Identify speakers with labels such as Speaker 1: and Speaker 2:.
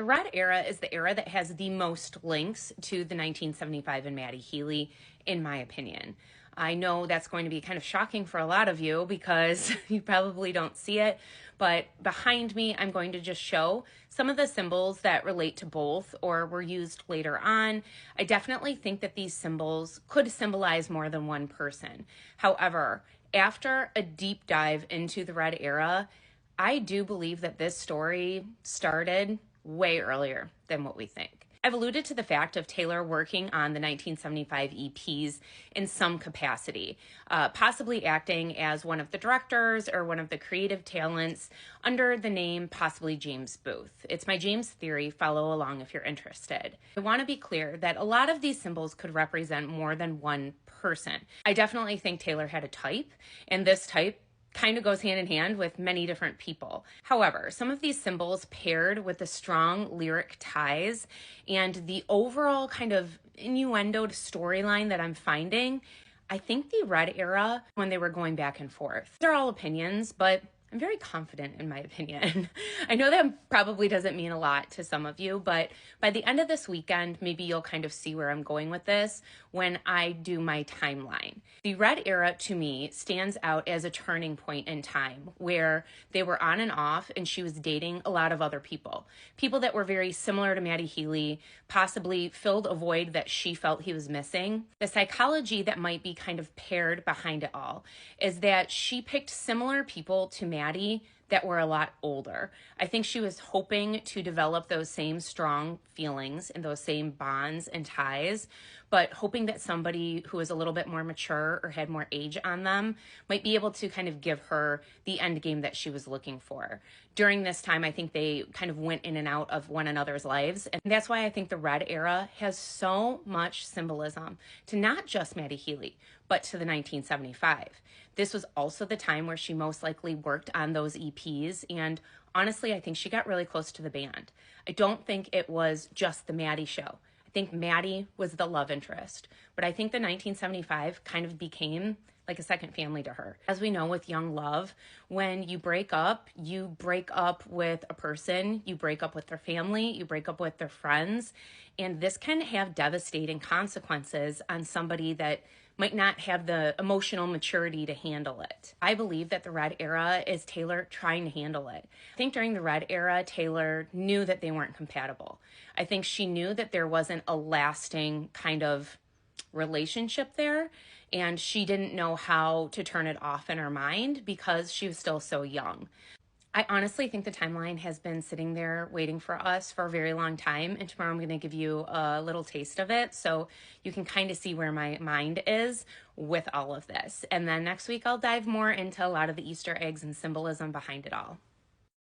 Speaker 1: Red era is the era that has the most links to the 1975 and Maddie Healy, in my opinion. I know that's going to be kind of shocking for a lot of you because you probably don't see it, but behind me, I'm going to just show some of the symbols that relate to both or were used later on. I definitely think that these symbols could symbolize more than one person. However, after a deep dive into the Red era, I do believe that this story started way earlier than what we think. I've alluded to the fact of Taylor working on the 1975 EPs in some capacity, possibly acting as one of the directors or one of the creative talents under the name possibly James Booth. It's my James theory. Follow along if you're interested. I want to be clear that a lot of these symbols could represent more than one person. I definitely think Taylor had a type, and this type kind of goes hand in hand with many different people. However, some of these symbols paired with the strong lyric ties and the overall kind of innuendoed storyline that I'm finding, I think the Red era, when they were going back and forth, they're all opinions, but I'm very confident in my opinion. I know that probably doesn't mean a lot to some of you, but by the end of this weekend, maybe you'll kind of see where I'm going with this when I do my timeline. The Red era to me stands out as a turning point in time where they were on and off and she was dating a lot of other people. People that were very similar to Maddie Healy, possibly filled a void that she felt he was missing. The psychology that might be kind of paired behind it all is that she picked similar people to Maddie that were a lot older. I think she was hoping to develop those same strong feelings and those same bonds and ties, but hoping that somebody who was a little bit more mature or had more age on them might be able to kind of give her the end game that she was looking for. During this time, I think they kind of went in and out of one another's lives. And that's why I think the Red era has so much symbolism to not just Maddie Healy, but to the 1975. This was also the time where she most likely worked on those EPs, and honestly, I think she got really close to the band. I don't think it was just the Maddie show. I think Maddie was the love interest, but I think the 1975 kind of became like a second family to her. As we know with young love, when you break up with a person, you break up with their family, you break up with their friends, and this can have devastating consequences on somebody that might not have the emotional maturity to handle it. I believe that the Red era is Taylor trying to handle it. I think during the Red era, Taylor knew that they weren't compatible. I think she knew that there wasn't a lasting kind of relationship there, and she didn't know how to turn it off in her mind because she was still so young. I honestly think the timeline has been sitting there waiting for us for a very long time, and tomorrow I'm going to give you a little taste of it so you can kind of see where my mind is with all of this. And then next week I'll dive more into a lot of the Easter eggs and symbolism behind it all.